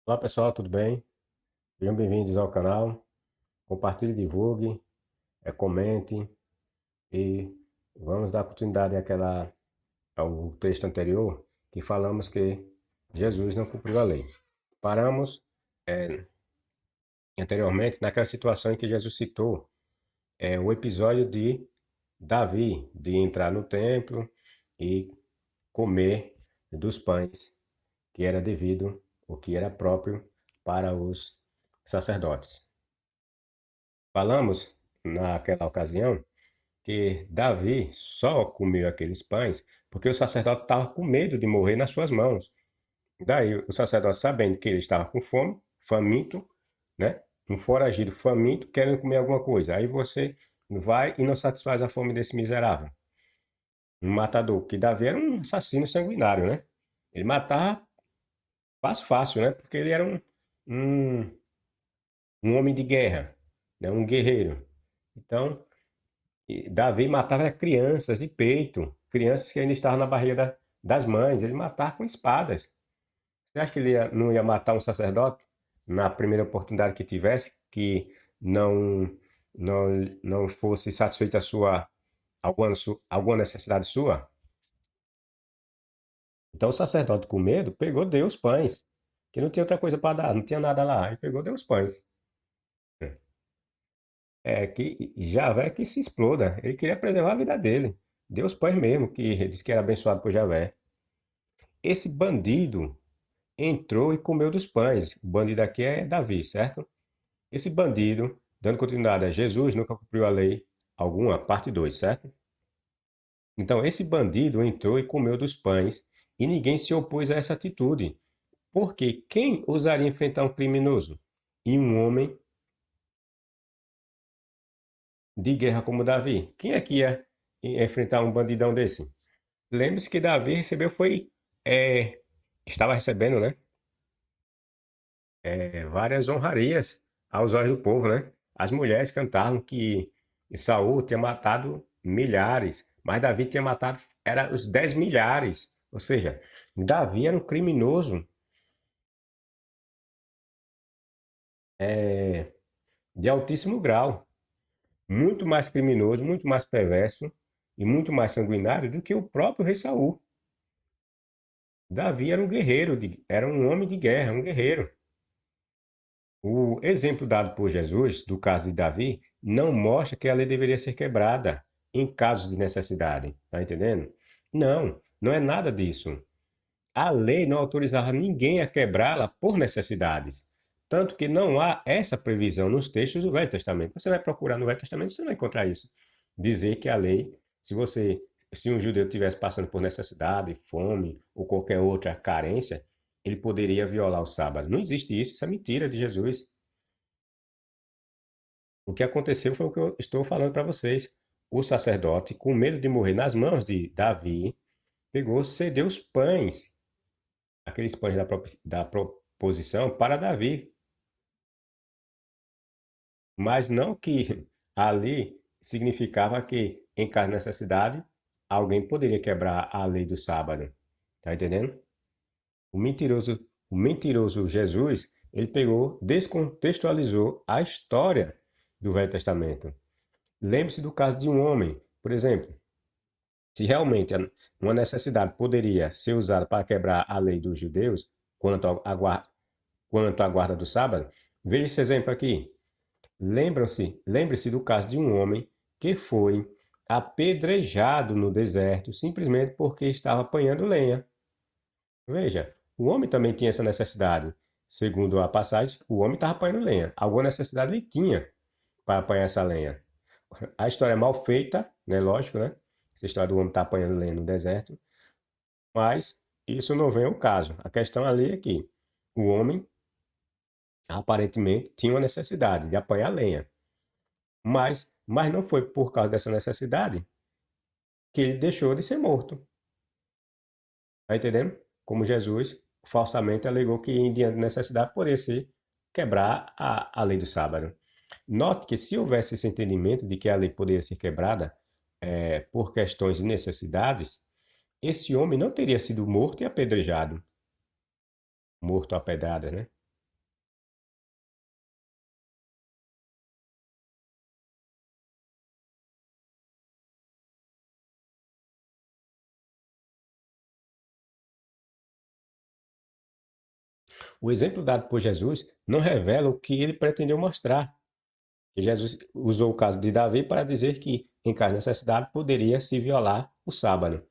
Olá pessoal, tudo bem? Sejam bem-vindos ao canal. Compartilhe, divulgue, comente e vamos dar continuidade ao texto anterior que falamos que Jesus não cumpriu a lei. Paramos anteriormente naquela situação em que Jesus citou o episódio de Davi, de entrar no templo e comer dos pães que era devido, o que era próprio para os sacerdotes. Falamos naquela ocasião que Davi só comeu aqueles pães porque o sacerdote estava com medo de morrer nas suas mãos. Daí o sacerdote, sabendo que ele estava com fome, faminto, né? Um foragido faminto, querendo comer alguma coisa. Aí você vai e não satisfaz a fome desse miserável. Um matador, que Davi era um assassino sanguinário, né? Ele matava fácil, fácil, né? Porque ele era um, um homem de guerra, né? Um guerreiro. Então, e Davi matava crianças de peito, crianças que ainda estavam na barriga das mães. Ele matava com espadas. Você acha que não ia matar um sacerdote na primeira oportunidade que tivesse, que não não, não fosse satisfeita a alguma necessidade sua? Então o sacerdote, com medo, pegou, deu os pães, que não tinha outra coisa para dar, não tinha nada lá. Aí pegou, deu os pães. É que Javé que se exploda. Ele queria preservar a vida dele. Deus pães mesmo, que disse que era abençoado por Javé. Esse bandido entrou e comeu dos pães. O bandido aqui é Davi, certo? Esse bandido, dando continuidade a Jesus, nunca cumpriu a lei alguma, parte 2, certo? Então, esse bandido entrou e comeu dos pães e ninguém se opôs a essa atitude. Porque quem ousaria enfrentar um criminoso? E um homem de guerra como Davi? Quem é que ia enfrentar um bandidão desse? Lembre-se que Davi recebeu foi é, estava recebendo, né, várias honrarias aos olhos do povo, né? As mulheres cantavam que Saul tinha matado milhares, mas Davi tinha matado era os 10 milhares. Ou seja, Davi era um criminoso de altíssimo grau, muito mais criminoso, muito mais perverso e muito mais sanguinário do que o próprio rei Saul. Davi era um guerreiro, era um homem de guerra, um guerreiro. O exemplo dado por Jesus, do caso de Davi, não mostra que a lei deveria ser quebrada em casos de necessidade. Tá entendendo? Não, não é nada disso. A lei não autorizava ninguém a quebrá-la por necessidades. Tanto que não há essa previsão nos textos do Velho Testamento. Você vai procurar no Velho Testamento, você não vai encontrar isso. Dizer que a lei, se um judeu estivesse passando por necessidade, fome ou qualquer outra carência, ele poderia violar o sábado. Não existe isso, isso é mentira de Jesus. O que aconteceu foi o que eu estou falando para vocês. O sacerdote, com medo de morrer nas mãos de Davi, pegou, cedeu os pães, aqueles pães da proposição, para Davi. Mas não que ali significava que, em caso de necessidade, alguém poderia quebrar a lei do sábado. Tá entendendo? O mentiroso Jesus, ele pegou, descontextualizou a história do Velho Testamento. Lembre-se do caso de um homem, por exemplo, se realmente uma necessidade poderia ser usada para quebrar a lei dos judeus quanto à guarda do sábado, veja esse exemplo aqui. Lembre-se do caso de um homem que foi apedrejado no deserto simplesmente porque estava apanhando lenha. Veja, o homem também tinha essa necessidade. Segundo a passagem, o homem estava apanhando lenha. Alguma necessidade ele tinha para apanhar essa lenha. A história é mal feita, né? Lógico, né? Essa história do homem estar apanhando lenha no deserto. Mas isso não vem ao caso. A questão ali é que o homem aparentemente tinha uma necessidade de apanhar lenha. Mas não foi por causa dessa necessidade que ele deixou de ser morto. Tá entendendo? Como Jesus falsamente alegou que, em diante de necessidade, poderia ser quebrar a lei do sábado. Note que se houvesse esse entendimento de que a lei poderia ser quebrada por questões de necessidades, esse homem não teria sido morto e apedrejado. Morto a pedradas, né? O exemplo dado por Jesus não revela o que ele pretendeu mostrar. Que Jesus usou o caso de Davi para dizer que, em caso de necessidade, poderia se violar o sábado.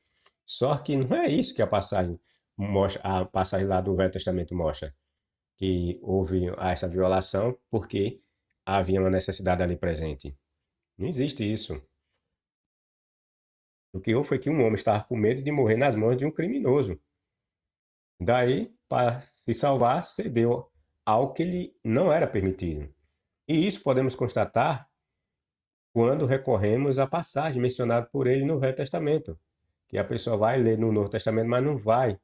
Só que não é isso que a passagem mostra, a passagem lá do Velho Testamento mostra, que houve essa violação porque havia uma necessidade ali presente. Não existe isso. O que houve foi que um homem estava com medo de morrer nas mãos de um criminoso. Daí, para se salvar, cedeu ao que lhe não era permitido. E isso podemos constatar quando recorremos à passagem mencionada por ele no Velho Testamento, que a pessoa vai ler no Novo Testamento, mas não vai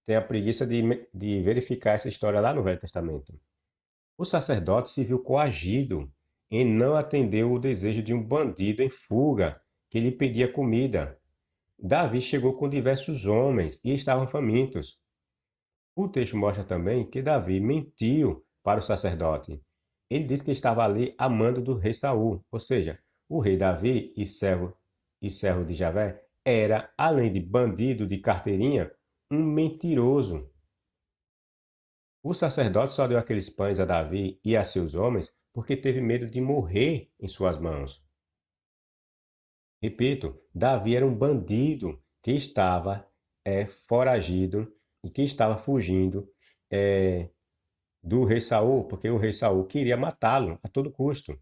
ter a preguiça de verificar essa história lá no Velho Testamento. O sacerdote se viu coagido em não atender o desejo de um bandido em fuga que lhe pedia comida. Davi chegou com diversos homens e estavam famintos. O texto mostra também que Davi mentiu para o sacerdote. Ele disse que estava ali a mando do rei Saul, ou seja, o rei Davi e servo de Javé era, além de bandido de carteirinha, um mentiroso. O sacerdote só deu aqueles pães a Davi e a seus homens porque teve medo de morrer em suas mãos. Repito, Davi era um bandido que estava foragido e que estava fugindo do rei Saul, porque o rei Saul queria matá-lo a todo custo.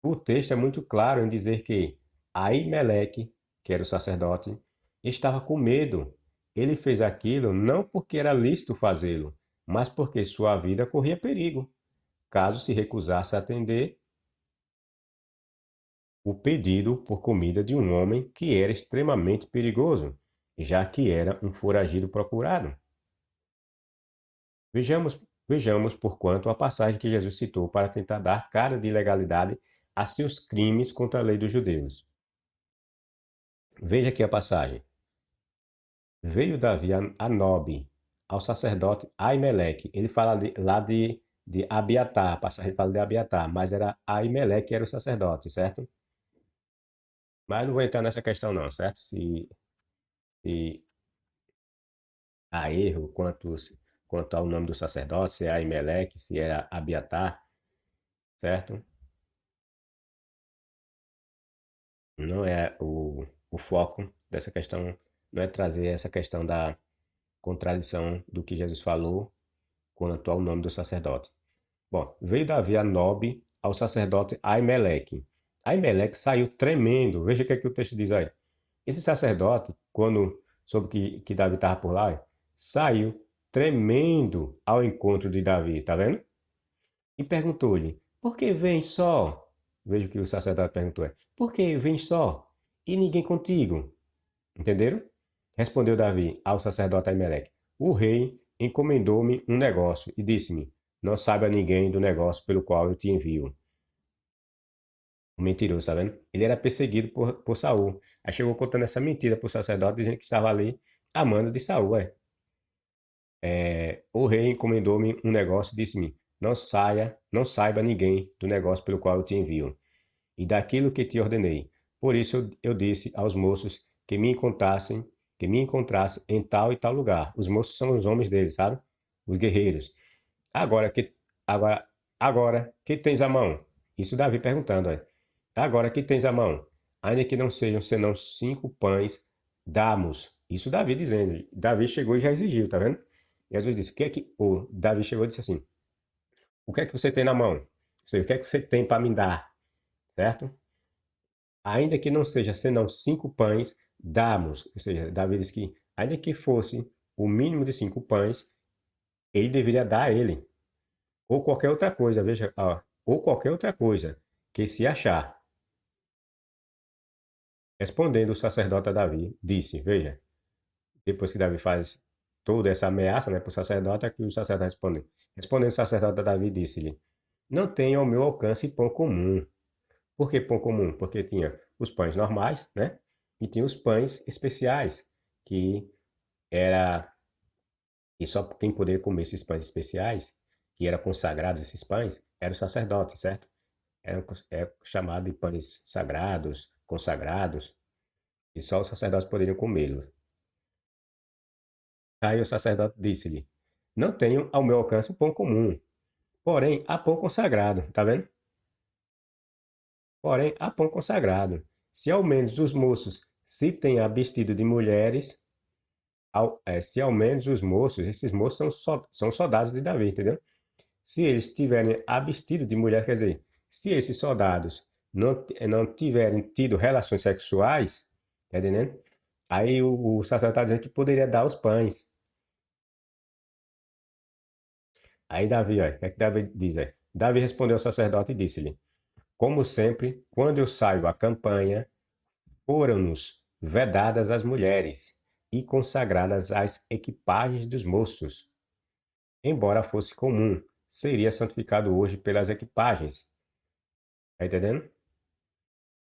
O texto é muito claro em dizer que Aimeleque, que era o sacerdote, estava com medo. Ele fez aquilo não porque era lícito fazê-lo, mas porque sua vida corria perigo, caso se recusasse a atender o pedido por comida de um homem que era extremamente perigoso, já que era um foragido procurado. Vejamos por quanto a passagem que Jesus citou para tentar dar cara de legalidade a seus crimes contra a lei dos judeus. Veja aqui a passagem. Veio Davi a Nobe, ao sacerdote Aimeleque. Ele fala lá de Abiatar, a passagem fala de Abiatar, mas era Aimeleque que era o sacerdote, certo? Mas não vou entrar nessa questão não, certo? Se há erro quanto ao nome do sacerdote, se é Aimeleque, se era Abiatar, certo? Não é o foco dessa questão, não é trazer essa questão da contradição do que Jesus falou quanto ao nome do sacerdote. Bom, veio Davi a Nobe ao sacerdote Aimeleque. Aimeleque saiu tremendo. Veja o que, é que o texto diz aí. Esse sacerdote, quando soube que Davi estava por lá, saiu tremendo ao encontro de Davi, tá vendo? E perguntou-lhe, por que vem só? Veja o que o sacerdote perguntou, por que vem só? E ninguém contigo? Entenderam? Respondeu Davi ao sacerdote Aimeleque, o rei encomendou-me um negócio e disse-me, não saiba ninguém do negócio pelo qual eu te envio. O mentiroso, tá vendo? Ele era perseguido por Saul. Aí chegou contando essa mentira para o sacerdote, dizendo que estava ali a mando de Saul, o rei encomendou-me um negócio e disse-me, não saiba ninguém do negócio pelo qual eu te envio, e daquilo que te ordenei. Por isso eu disse aos moços que me encontrassem em tal e tal lugar. Os moços são os homens deles, sabe? Os guerreiros. Agora que agora agora que tens a mão? Isso Davi perguntando, Agora que tens a mão? Ainda que não sejam senão 5 pães, damos. Isso Davi dizendo. Davi chegou e já exigiu, tá vendo? Jesus disse: "O que é que o Davi chegou e disse assim: O que é que você tem na mão? Ou seja, o que é que você tem para me dar? Certo? Ainda que não seja senão 5 pães, damos." Ou seja, Davi disse que ainda que fosse o mínimo de 5 pães, ele deveria dar a ele. Ou qualquer outra coisa, veja, ou qualquer outra coisa que se achar. Respondendo o sacerdote a Davi, disse, veja, depois que Davi faz toda essa ameaça, para o sacerdote, aqui o sacerdote responde. Respondendo o sacerdote a Davi, disse-lhe, não tenho ao meu alcance pão comum. Por que pão comum? Porque tinha os pães normais, né? E tinha os pães especiais, que era... E só quem poderia comer esses pães especiais, que eram consagrados esses pães, era o sacerdote, certo? É chamado de pães sagrados, consagrados, e só os sacerdotes poderiam comê-los. Aí o sacerdote disse-lhe, Não tenho ao meu alcance o pão comum, porém há pão consagrado, tá vendo? Porém há pão consagrado. Se ao menos os moços se têm abstido de mulheres, se ao menos os moços, esses moços são soldados de Davi, entendeu? Se eles tiverem abstido de mulher, quer dizer, se esses soldados não tiverem tido relações sexuais, tá entendendo? Aí o sacerdote está dizendo que poderia dar os pães. Aí Davi, olha, o que é que Davi diz? Olha? Davi respondeu ao sacerdote e disse-lhe: Como sempre, quando eu saio à campanha, foram-nos vedadas as mulheres e consagradas as equipagens dos moços. Embora fosse comum, seria santificado hoje pelas equipagens. Está entendendo?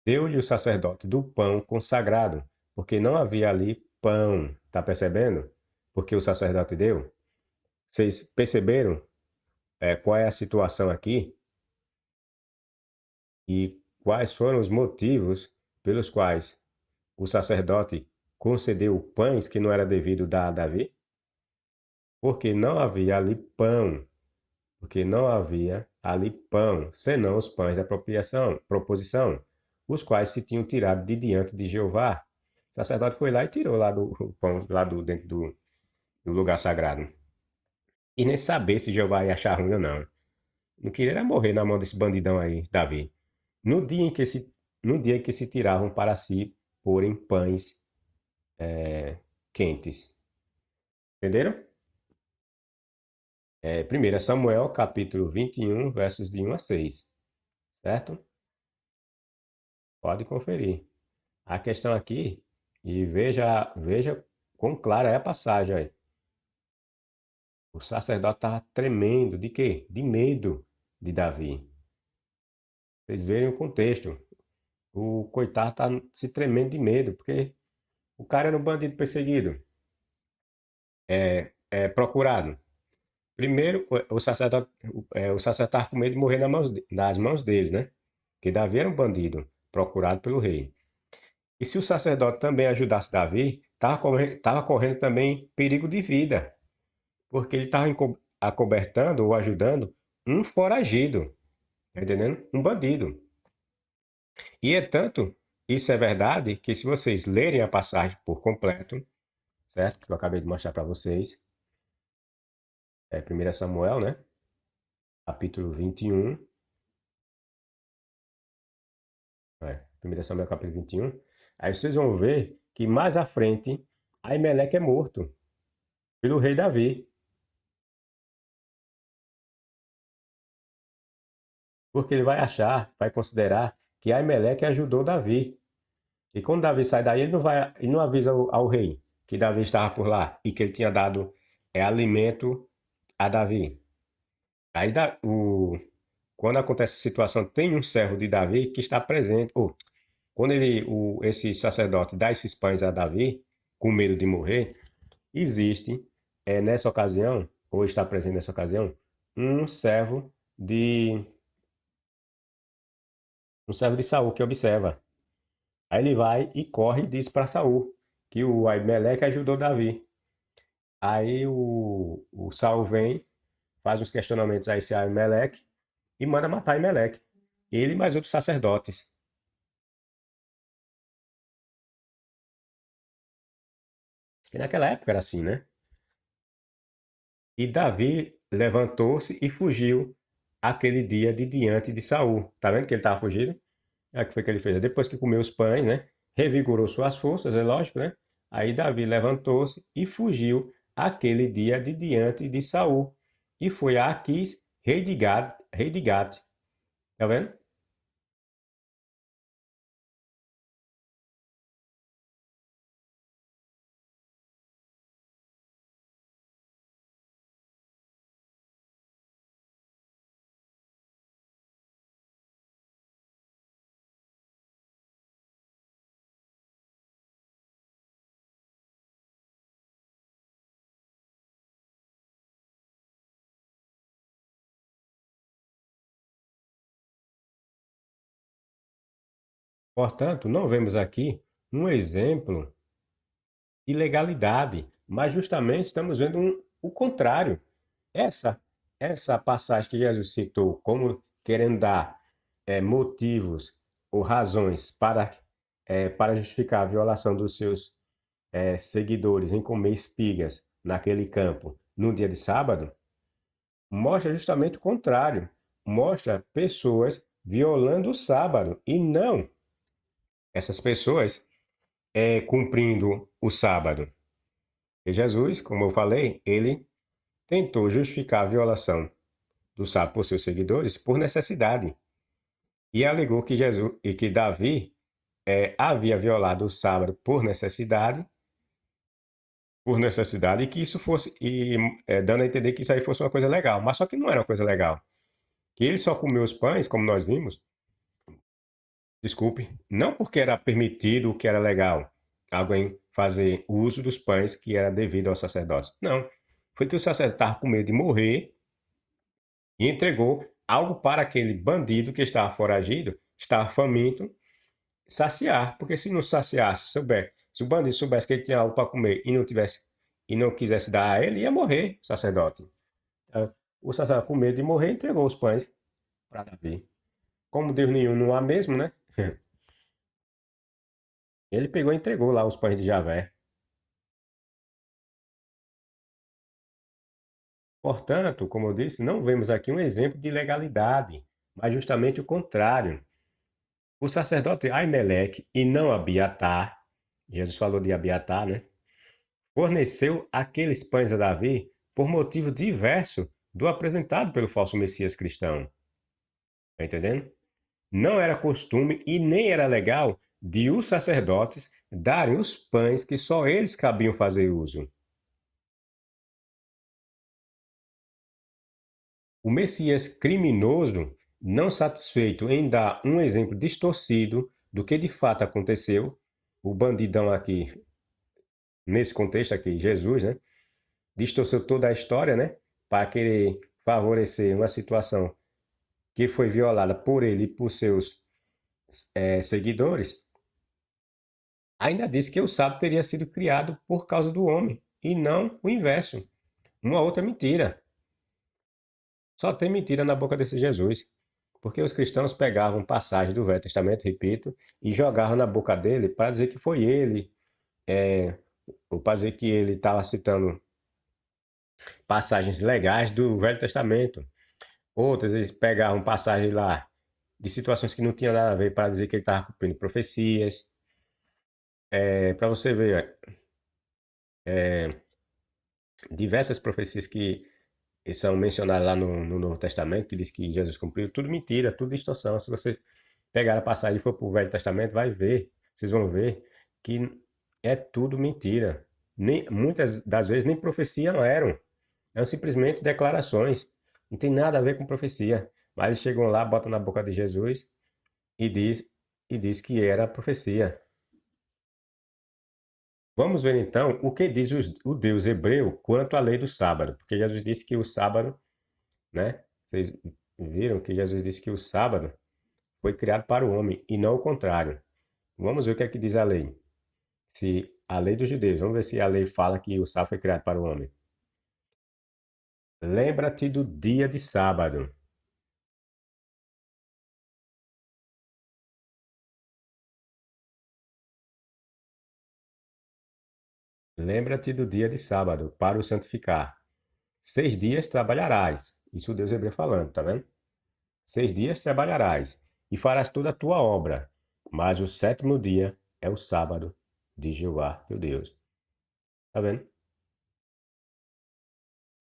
Deu-lhe o sacerdote do pão consagrado, porque não havia ali pão. Está percebendo? Porque o sacerdote deu. Vocês perceberam qual é a situação aqui? E quais foram os motivos pelos quais o sacerdote concedeu pães que não era devido dar a Davi? Porque não havia ali pão. Porque não havia ali pão, senão os pães da proposição, os quais se tinham tirado de diante de Jeová. O sacerdote foi lá e tirou lá do o pão, lá dentro do lugar sagrado. E nem saber se Jeová ia achar ruim ou não. Não queria era morrer na mão desse bandidão aí, Davi. No dia no dia em que se tiravam para si porem pães quentes. Entenderam? 1 Samuel, capítulo 21, versos de 1 a 6. Certo? Pode conferir. A questão aqui, e veja quão clara é a passagem aí. O sacerdote estava tremendo de quê? De medo de Davi. Vocês verem o contexto. O coitado está se tremendo de medo, porque o cara era um bandido perseguido, procurado. Primeiro, o sacerdote estava com medo de morrer nas mãos dele, né? Porque Davi era um bandido, procurado pelo rei. E se o sacerdote também ajudasse Davi, estava correndo também perigo de vida, porque ele estava acobertando ou ajudando um foragido, tá entendendo? Um bandido. E é tanto, isso é verdade, que se vocês lerem a passagem por completo, certo? Que eu acabei de mostrar para vocês, 1 Samuel, né? Capítulo 21. 1 Samuel capítulo 21. Aí vocês vão ver que mais à frente, Aimeleque é morto pelo rei Davi. Porque ele vai considerar que Aimeleque ajudou Davi. E quando Davi sai daí, ele não avisa ao rei que Davi estava por lá e que ele tinha dado alimento a Davi. Aí quando acontece a situação, tem um servo de Davi que está presente. Quando esse sacerdote dá esses pães a Davi, com medo de morrer, existe nessa ocasião, ou está presente nessa ocasião, um servo de um servo de Saul que observa. Aí ele vai e corre e diz para Saul que o Aimeleque ajudou Davi. Aí o Saul vem, faz uns questionamentos a esse Aimeleque e manda matar Aimeleque. Ele e mais outros sacerdotes. E naquela época era assim, né? E Davi levantou-se e fugiu aquele dia de diante de Saul. Tá vendo que ele estava fugindo? O que foi que ele fez? Depois que comeu os pães, né? Revigorou suas forças, é lógico, né? Aí Davi levantou-se e fugiu aquele dia de diante de Saul. E foi a Aquis, rei de Gate. Tá vendo? Portanto, não vemos aqui um exemplo de legalidade, mas justamente estamos vendo o contrário. Essa, essa passagem que Jesus citou como querendo dar motivos ou razões para justificar a violação dos seus seguidores em comer espigas naquele campo no dia de sábado, mostra justamente o contrário. Mostra pessoas violando o sábado e não essas pessoas cumprindo o sábado. E Jesus, como eu falei, ele tentou justificar a violação do sábado por seus seguidores por necessidade e alegou que Jesus e que Davi havia violado o sábado por necessidade e que isso fosse dando a entender que isso aí fosse uma coisa legal, mas só que não era uma coisa legal. Que ele só comeu os pães, como nós vimos, desculpe, não porque era permitido o que era legal, alguém fazer uso dos pães que era devido ao sacerdócio. Não, foi que o sacerdote estava com medo de morrer e entregou algo para aquele bandido que estava foragido, estava faminto, saciar, porque se não saciasse, se o bandido soubesse que ele tinha algo para comer e não quisesse dar a ele, ia morrer o sacerdote. Então, o sacerdote, com medo de morrer, entregou os pães para Davi. Como Deus nenhum não há mesmo, né? Ele pegou e entregou lá os pães de Javé. Portanto, como eu disse, não vemos aqui um exemplo de legalidade, mas justamente o contrário. O sacerdote Aimeleque e não Abiatar, Jesus falou de Abiatar, né? Forneceu aqueles pães a Davi por motivo diverso do apresentado pelo falso Messias cristão. Está entendendo? Não era costume e nem era legal de os sacerdotes darem os pães que só eles cabiam fazer uso. O Messias criminoso, não satisfeito em dar um exemplo distorcido do que de fato aconteceu, o bandidão aqui, nesse contexto aqui, Jesus, né, distorceu toda a história, né, para querer favorecer uma situação que foi violada por ele e por seus seguidores. Ainda disse que o sábado teria sido criado por causa do homem e não o inverso. Uma outra mentira. Só tem mentira na boca desse Jesus. Porque os cristãos pegavam passagens do Velho Testamento, repito, e jogavam na boca dele para dizer que foi ele, ou para dizer que ele estava citando passagens legais do Velho Testamento. Outras, eles pegavam passagens lá de situações que não tinham nada a ver para dizer que ele estava cumprindo profecias. Para você ver, diversas profecias que são mencionadas lá no Novo Testamento, que diz que Jesus cumpriu, tudo mentira, tudo distorção. Se vocês pegar a passagem e for para o Velho Testamento, vocês vão ver que é tudo mentira. Muitas das vezes nem profecia não eram simplesmente declarações. Não tem nada a ver com profecia. Mas eles chegam lá, botam na boca de Jesus e diz que era profecia. Vamos ver então o que diz o Deus hebreu quanto à lei do sábado. Porque Jesus disse que o sábado, né? Vocês viram que Jesus disse que o sábado foi criado para o homem e não o contrário. Vamos ver o que é que diz a lei. Se a lei dos judeus, vamos ver se a lei fala que o sábado foi criado para o homem. Lembra-te do dia de sábado. Lembra-te do dia de sábado para o santificar. 6 dias trabalharás. Isso Deus hebreu falando, tá vendo? 6 dias trabalharás e farás toda a tua obra. Mas o 7º dia é o sábado de Jeová, teu Deus. Tá vendo?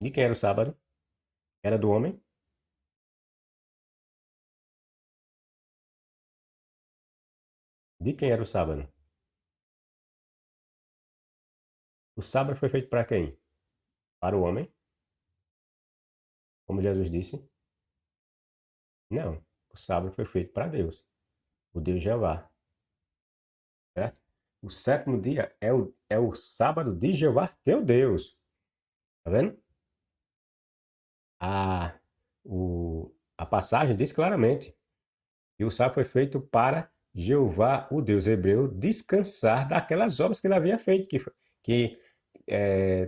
De quem era o sábado? Era do homem? De quem era o sábado? O sábado foi feito para quem? Para o homem? Como Jesus disse? Não. O sábado foi feito para Deus, o Deus Jeová. Certo? O 7º dia é o sábado de Jeová, teu Deus. Tá vendo? A, a passagem diz claramente que o sábado foi feito para Jeová, o Deus hebreu, descansar daquelas obras que ele havia feito, que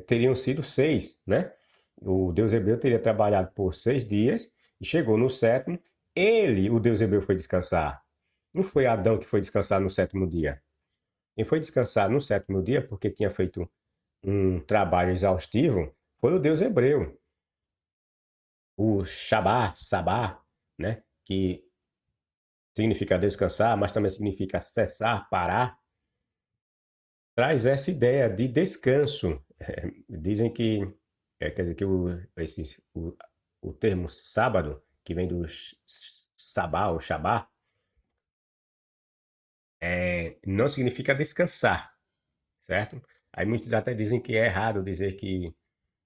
teriam sido 6, né? O Deus hebreu teria trabalhado por 6 dias e chegou no sétimo. Ele, o Deus hebreu, foi descansar. Não foi Adão que foi descansar no sétimo dia. Quem foi descansar no sétimo dia porque tinha feito um trabalho exaustivo foi o Deus hebreu. O Shabá, Sabá, né? Que significa descansar, mas também significa cessar, parar, traz essa ideia de descanso. Dizem que, quer dizer, que o termo sábado, que vem do sabá ou shabá, não significa descansar, certo? Aí muitos até dizem que é errado dizer que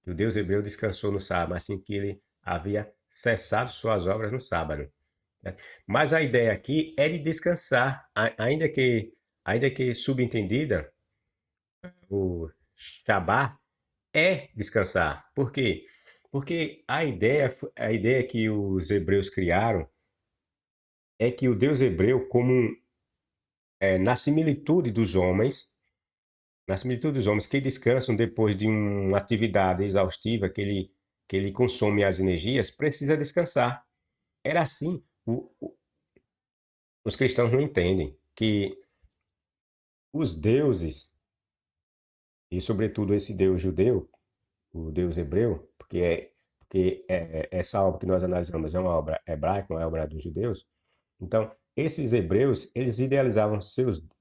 o Deus hebreu descansou no sábado, mas sim que ele havia cessado suas obras no sábado. Né? Mas a ideia aqui é de descansar, ainda que subentendida, o Shabá é descansar. Por quê? Porque a ideia que os hebreus criaram é que o Deus hebreu, na similitude dos homens, que descansam depois de uma atividade exaustiva que ele consome as energias, precisa descansar. Era assim. Os cristãos não entendem que os deuses, e sobretudo esse Deus judeu, o Deus hebreu, essa obra que nós analisamos é uma obra hebraica, não é obra dos judeus. Então, esses hebreus, eles idealizavam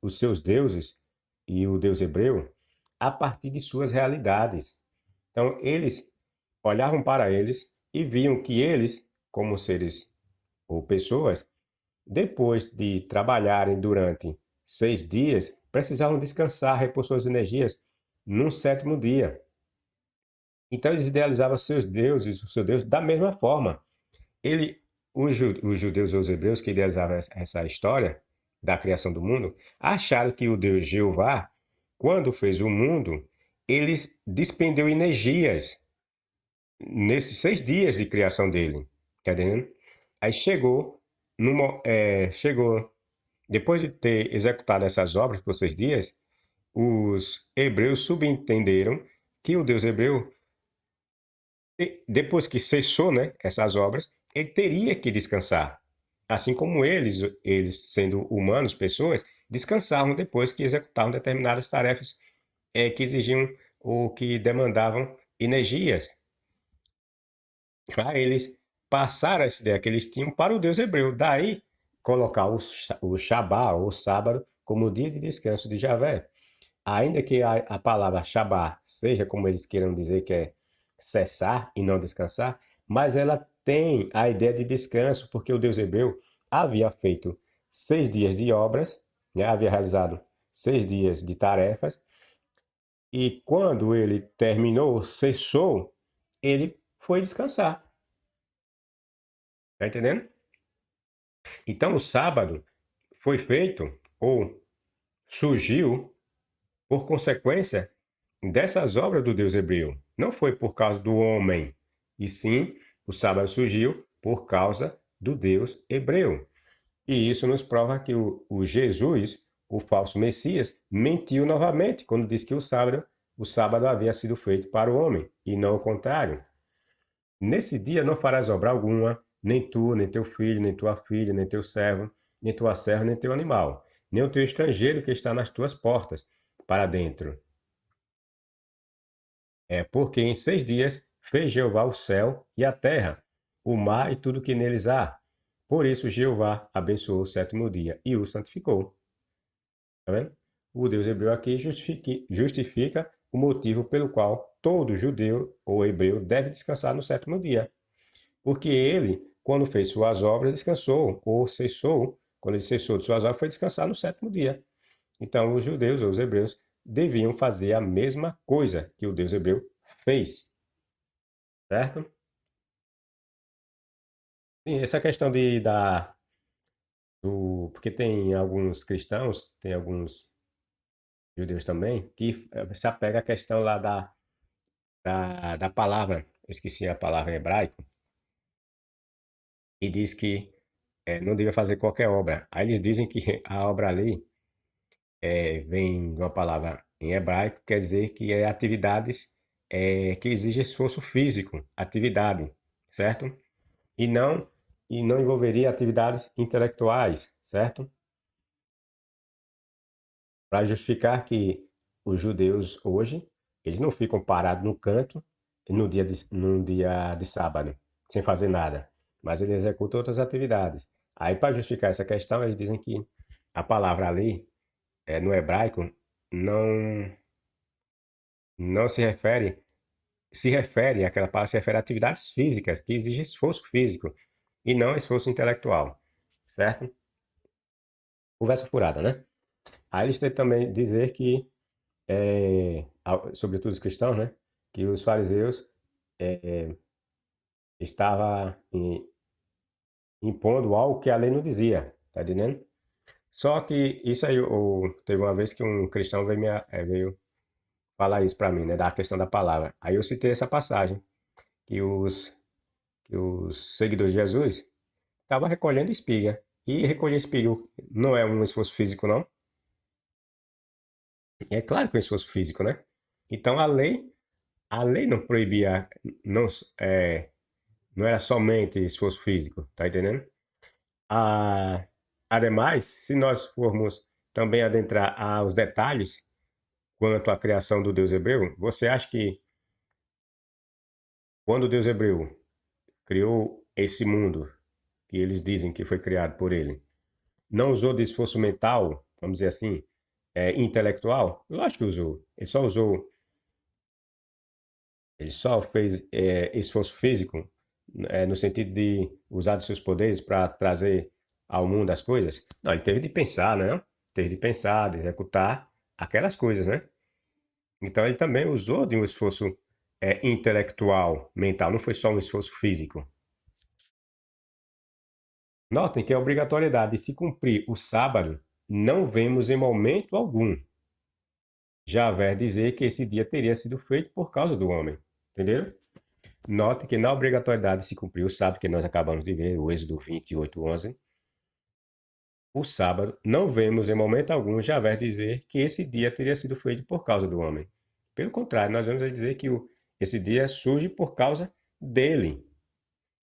os seus deuses e o Deus hebreu a partir de suas realidades. Então, eles olhavam para eles e viam que eles, como seres ou pessoas, depois de trabalharem durante 6 dias, precisavam descansar, repor suas energias num sétimo dia. Então eles idealizavam seus deuses, o seu Deus, da mesma forma. Os judeus ou os hebreus que idealizavam essa história da criação do mundo, acharam que o Deus Jeová, quando fez o mundo, ele despendeu energias nesses 6 dias de criação dele. Tá entendendo? Aí chegou, depois de ter executado essas obras por 6 dias, os hebreus subentenderam que o Deus hebreu, depois que cessou, né, essas obras, ele teria que descansar. Assim como eles sendo humanos, pessoas, descansavam depois que executavam determinadas tarefas que exigiam ou que demandavam energias. Para eles passaram essa ideia que eles tinham para o Deus hebreu. Daí, colocar o Shabá, ou sábado, como dia de descanso de Javé. Ainda que a palavra Shabá seja, como eles queiram dizer, que é cessar e não descansar, mas ela tem a ideia de descanso, porque o Deus hebreu havia feito 6 dias de obras, né? Havia realizado 6 dias de tarefas, e quando ele terminou, cessou, ele foi descansar. Tá entendendo? Então o sábado foi feito ou surgiu por consequência dessas obras do Deus hebreu. Não foi por causa do homem, e sim o sábado surgiu por causa do Deus hebreu. E isso nos prova que o Jesus, o falso Messias, mentiu novamente quando disse que o sábado havia sido feito para o homem, e não o contrário. Nesse dia não farás obra alguma, nem tu, nem teu filho, nem tua filha, nem teu servo, nem tua serva, nem teu animal, nem o teu estrangeiro que está nas tuas portas, para dentro. Porque em 6 dias fez Jeová o céu e a terra, o mar e tudo que neles há. Por isso Jeová abençoou o sétimo dia e o santificou. Tá vendo? O Deus hebreu aqui justifica o motivo pelo qual todo judeu ou hebreu deve descansar no sétimo dia. Porque ele, quando fez suas obras, descansou, ou cessou, quando ele cessou de suas obras, foi descansar no sétimo dia. Então, os judeus ou os hebreus deviam fazer a mesma coisa que o Deus hebreu fez. Certo? Sim, essa questão porque tem alguns cristãos, tem alguns judeus também, que se apega à questão lá da palavra, eu esqueci a palavra em hebraico, e diz que não devia fazer qualquer obra. Aí eles dizem que a obra ali vem de uma palavra em hebraico, quer dizer que é atividades que exige esforço físico, atividade, certo? E não, e não envolveria atividades intelectuais, certo? Para justificar que os judeus hoje, eles não ficam parados no canto num dia de sábado, sem fazer nada, mas eles executam outras atividades. Aí, para justificar essa questão, eles dizem que a palavra ali, no hebraico, não, não se refere, aquela palavra se refere a atividades físicas, que exigem esforço físico, e não esforço intelectual, certo? Conversa furada, né? Aí eles têm também dizer que sobretudo os cristãos, né? Que os fariseus estavam impondo algo que a lei não dizia, tá entendendo? Só que isso aí, teve uma vez que um cristão veio falar isso para mim, né? Da questão da palavra. Aí eu citei essa passagem, que os seguidores de Jesus estavam recolhendo espiga. E recolher espiga não é um esforço físico, não. É claro que é um esforço físico, né? Então a lei não proibia, não, é, não era somente esforço físico, tá entendendo? Ah, ademais, se nós formos também adentrar aos detalhes quanto à criação do Deus hebreu, você acha que quando o Deus hebreu criou esse mundo, que eles dizem que foi criado por ele, não usou de esforço mental, vamos dizer assim, intelectual? Lógico que usou. Ele só fez esforço físico, no sentido de usar de seus poderes para trazer ao mundo as coisas. Não, ele teve de pensar, né? Teve de pensar, de executar aquelas coisas, né? Então ele também usou de um esforço intelectual, mental, não foi só um esforço físico. Notem que a obrigatoriedade de se cumprir o sábado não vemos em momento algum Javé dizer que esse dia teria sido feito por causa do homem. Entenderam? Note que na obrigatoriedade de se cumprir o sábado, que nós acabamos de ver, o Êxodo 28:11, o sábado, não vemos em momento algum Javé dizer que esse dia teria sido feito por causa do homem. Pelo contrário, nós vamos dizer que esse dia surge por causa dele.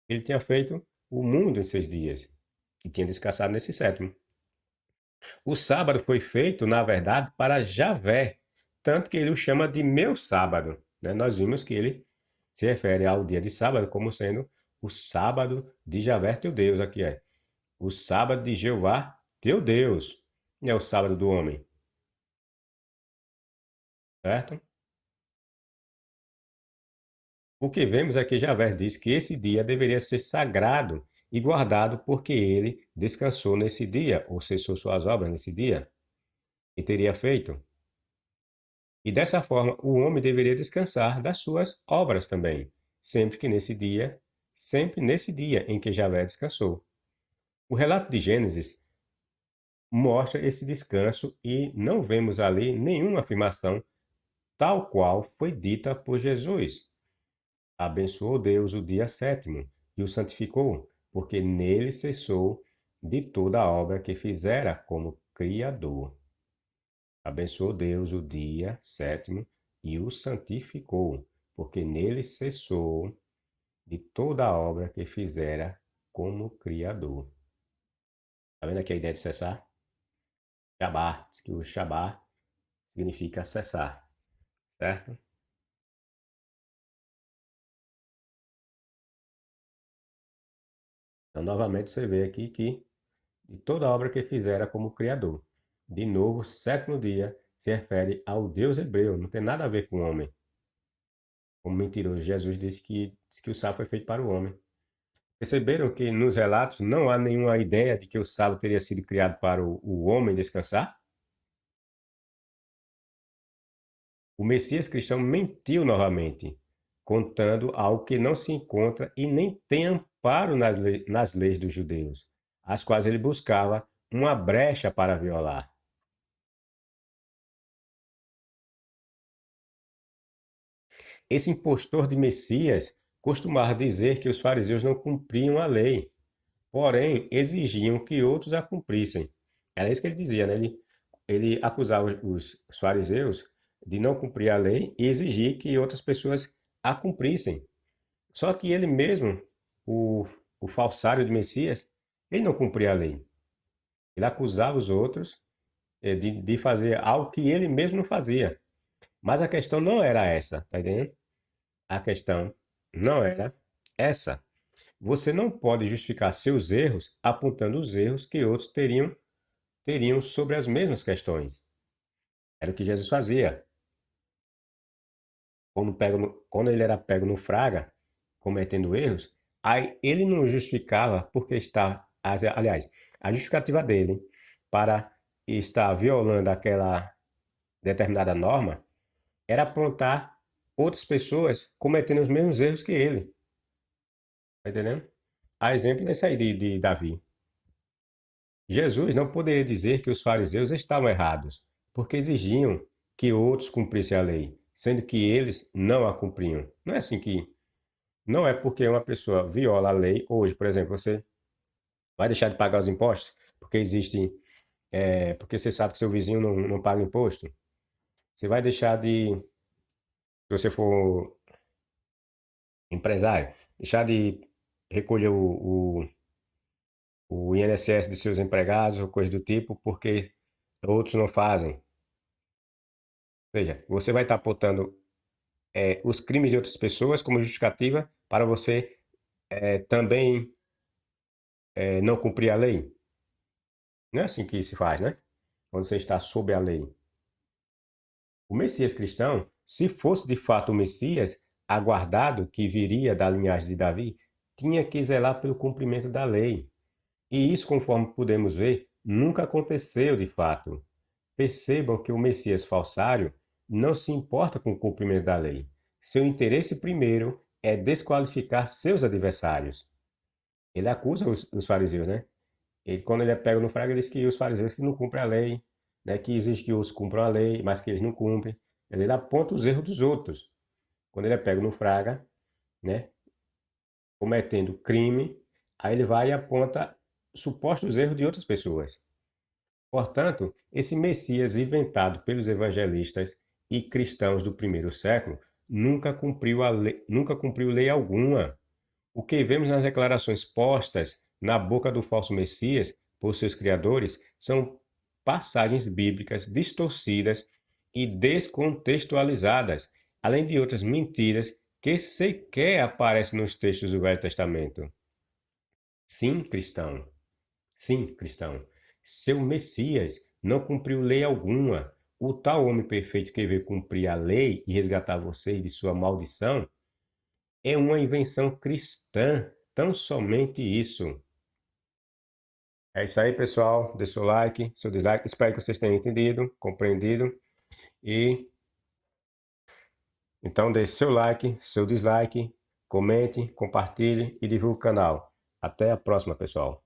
Ele tinha feito o mundo em 6 dias e tinha descansado nesse sétimo. O sábado foi feito, na verdade, para Javé, tanto que ele o chama de meu sábado. Né? Nós vimos que ele se refere ao dia de sábado como sendo o sábado de Javé, teu Deus. Aqui é o sábado de Jeová, teu Deus. Não é o sábado do homem, certo? O que vemos é que Javé diz que esse dia deveria ser sagrado e guardado porque ele descansou nesse dia, ou cessou suas obras nesse dia, e teria feito. E dessa forma, o homem deveria descansar das suas obras também, sempre nesse dia em que Javé descansou. O relato de Gênesis mostra esse descanso e não vemos ali nenhuma afirmação tal qual foi dita por Jesus. Abençoou Deus o dia sétimo e o santificou, porque nele cessou de toda a obra que fizera como Criador. Abençoou Deus o dia sétimo e o santificou, porque nele cessou de toda a obra que fizera como Criador. Está vendo aqui a ideia de cessar? Shabá, diz que o Shabá significa cessar, certo? Então, novamente, você vê aqui que de toda a obra que fizera como Criador. De novo, o sétimo dia se refere ao Deus hebreu, não tem nada a ver com o homem. Como mentiroso, Jesus disse que o sábado foi feito para o homem. Perceberam que nos relatos não há nenhuma ideia de que o sábado teria sido criado para o homem descansar? O Messias cristão mentiu novamente, contando algo que não se encontra e nem tem amparo nas leis dos judeus, as quais ele buscava uma brecha para violar. Esse impostor de Messias costumava dizer que os fariseus não cumpriam a lei, porém exigiam que outros a cumprissem. Era isso que ele dizia, né? Ele acusava os fariseus de não cumprir a lei e exigir que outras pessoas a cumprissem. Só que ele mesmo, o, o falsário de Messias, ele não cumpria a lei. Ele acusava os outros de fazer algo que ele mesmo não fazia. Mas a questão não era essa, tá entendendo? A questão não era essa. Você não pode justificar seus erros apontando os erros que outros teriam sobre as mesmas questões. Era o que Jesus fazia. Quando ele era pego no fraga, cometendo erros, aí ele não justificava porque estava. Aliás, a justificativa dele para estar violando aquela determinada norma era apontar outras pessoas cometendo os mesmos erros que ele. Tá entendendo? A exemplo desse aí de Davi. Jesus não poderia dizer que os fariseus estavam errados, porque exigiam que outros cumprissem a lei, sendo que eles não a cumpriam. Não é assim que. Não é porque uma pessoa viola a lei hoje, por exemplo, você vai deixar de pagar os impostos porque existe. Porque você sabe que seu vizinho não paga imposto. Você vai deixar de. Se você for empresário, deixar de recolher o INSS de seus empregados ou coisa do tipo porque outros não fazem. Ou seja, você vai estar apontando os crimes de outras pessoas como justificativa para você também não cumprir a lei. Não é assim que se faz, né? Quando você está sob a lei. O Messias cristão, se fosse de fato o Messias, aguardado que viria da linhagem de Davi, tinha que zelar pelo cumprimento da lei. E isso, conforme podemos ver, nunca aconteceu de fato. Percebam que o Messias falsário não se importa com o cumprimento da lei. Seu interesse primeiro é desqualificar seus adversários. Ele acusa os fariseus, né? Quando ele é pego no fraga, ele diz que os fariseus não cumprem a lei, né? Que exige que os cumpram a lei, mas que eles não cumprem. Ele aponta os erros dos outros. Quando ele é pego no fraga, né? Cometendo crime, aí ele vai e aponta supostos erros de outras pessoas. Portanto, esse Messias inventado pelos evangelistas e cristãos do primeiro século nunca cumpriu lei alguma. O que vemos nas declarações postas na boca do falso Messias por seus criadores são passagens bíblicas distorcidas e descontextualizadas, além de outras mentiras que sequer aparecem nos textos do Velho Testamento. Sim, cristão. Sim, cristão. Seu Messias não cumpriu lei alguma. O tal homem perfeito que veio cumprir a lei e resgatar vocês de sua maldição é uma invenção cristã, tão somente isso. É isso aí, pessoal. Deixe seu like, seu dislike. Espero que vocês tenham entendido, compreendido. E então deixe seu like, seu dislike, comente, compartilhe e divulgue o canal. Até a próxima, pessoal.